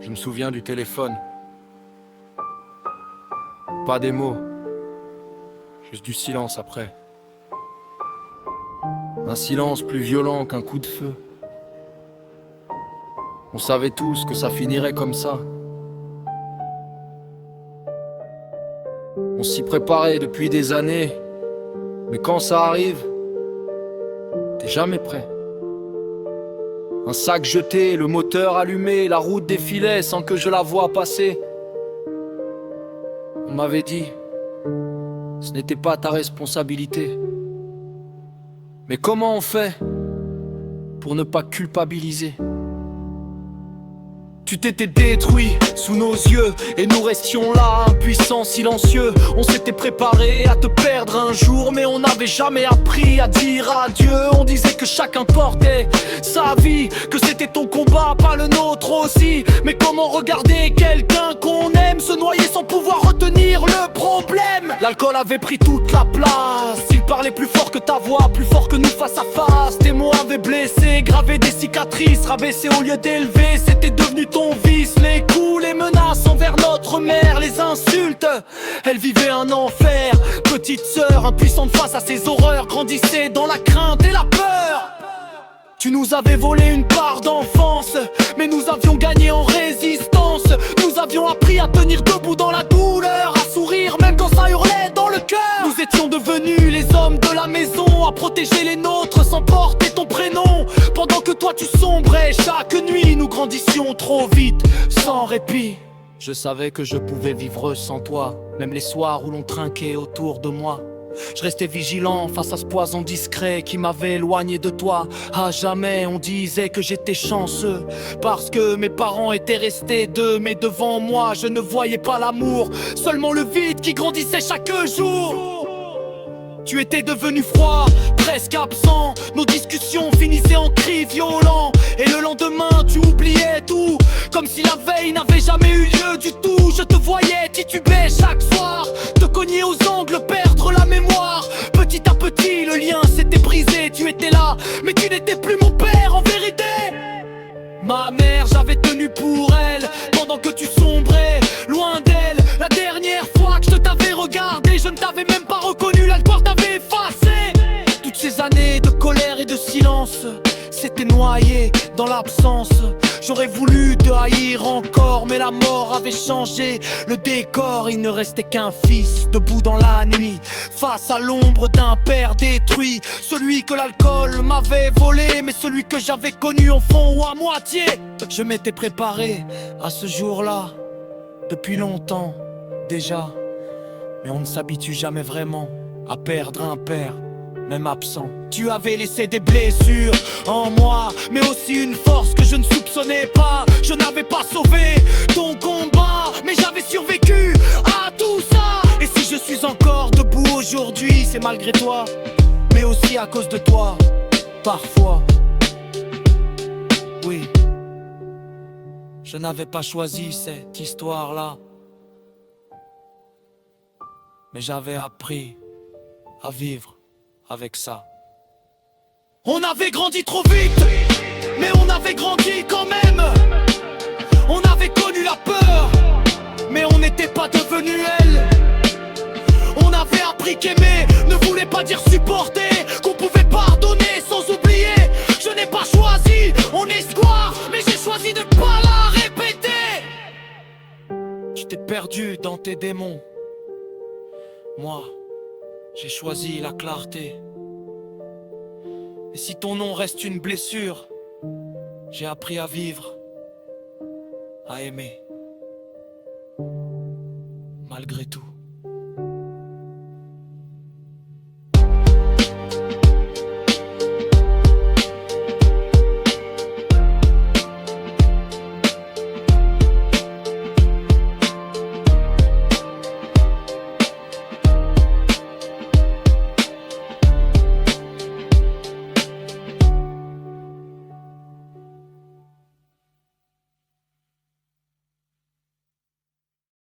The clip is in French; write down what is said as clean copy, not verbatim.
Je me souviens du téléphone. Pas des mots, juste du silence après. Un silence plus violent qu'un coup de feu. On savait tous que ça finirait comme ça. On s'y préparait depuis des années, mais quand ça arrive, t'es jamais prêt. Un sac jeté, le moteur allumé, la route défilait sans que je la voie passer. On m'avait dit, ce n'était pas ta responsabilité. Mais comment on fait pour ne pas culpabiliser? Tu t'étais détruit sous nos yeux et nous restions là, impuissants, silencieux. On s'était préparé à te perdre un jour, mais on n'avait jamais appris à dire adieu. On disait que chacun portait sa vie, que c'était ton combat, pas le nôtre aussi. Mais comment regarder quelqu'un qu'on aime se noyer sans pouvoir retenir le problème? L'alcool avait pris toute la place. Il parlait plus fort que ta voix, plus fort que nous face à face. Tes mots avaient blessé, gravé des cicatrices, rabaissé au lieu d'élever. C'était devenu ton vice, les coups, les menaces envers notre mère, les insultes. Elle vivait un enfer, petite sœur, impuissante face à ses horreurs, grandissait dans la crainte et la peur. Tu nous avais volé une part d'enfance, mais nous avions gagné en résistance. Nous avions appris à tenir debout dans la douleur, à sourire même quand ça hurlait dans le cœur. Nous étions devenus les hommes de la maison, à protéger les nôtres sans porter ton prénom. Pendant que toi tu sombrais chaque nuit, nous grandissions trop vite, sans répit. Je savais que je pouvais vivre sans toi, même les soirs où l'on trinquait autour de moi. Je restais vigilant face à ce poison discret qui m'avait éloigné de toi. À jamais on disait que j'étais chanceux, parce que mes parents étaient restés deux. Mais devant moi je ne voyais pas l'amour, seulement le vide qui grandissait chaque jour. Tu étais devenu froid, presque absent. Nos discussions finissaient en cris violents. Et le lendemain tu oubliais tout, comme si la veille n'avait jamais eu lieu du tout. Je te voyais tituber chaque soir, te cogner aux angles, perdre la mémoire. Petit à petit le lien s'était brisé. Tu étais là, mais tu n'étais plus mon père en vérité. Ma mère, j'avais tenu pour elle, pendant que tu sombrais loin d'elle. La dernière fois que je t'avais regardé, je ne t'avais même pas reconnu, l'alcool t'avait effacé. Toutes ces années de colère et de silence s'étaient noyées dans l'absence. J'aurais voulu te haïr encore, mais la mort avait changé le décor. Il ne restait qu'un fils debout dans la nuit, face à l'ombre d'un père détruit. Celui que l'alcool m'avait volé, mais celui que j'avais connu au fond ou à moitié. Je m'étais préparé à ce jour-là depuis longtemps déjà, mais on ne s'habitue jamais vraiment à perdre un père, même absent. Tu avais laissé des blessures en moi, mais aussi une force que je ne soupçonnais pas. Je n'avais pas sauvé ton combat, mais j'avais survécu à tout ça. Et si je suis encore debout aujourd'hui, c'est malgré toi, mais aussi à cause de toi, parfois. Oui, je n'avais pas choisi cette histoire-là, mais j'avais appris à vivre avec ça. On avait grandi trop vite, mais on avait grandi quand même. On avait connu la peur, mais on n'était pas devenu elle. On avait appris qu'aimer ne voulait pas dire supporter, qu'on pouvait pardonner sans oublier. Je n'ai pas choisi mon histoire, mais j'ai choisi de pas la répéter. Tu t'es perdu dans tes démons, moi j'ai choisi la clarté. Et si ton nom reste une blessure, j'ai appris à vivre, à aimer, malgré tout.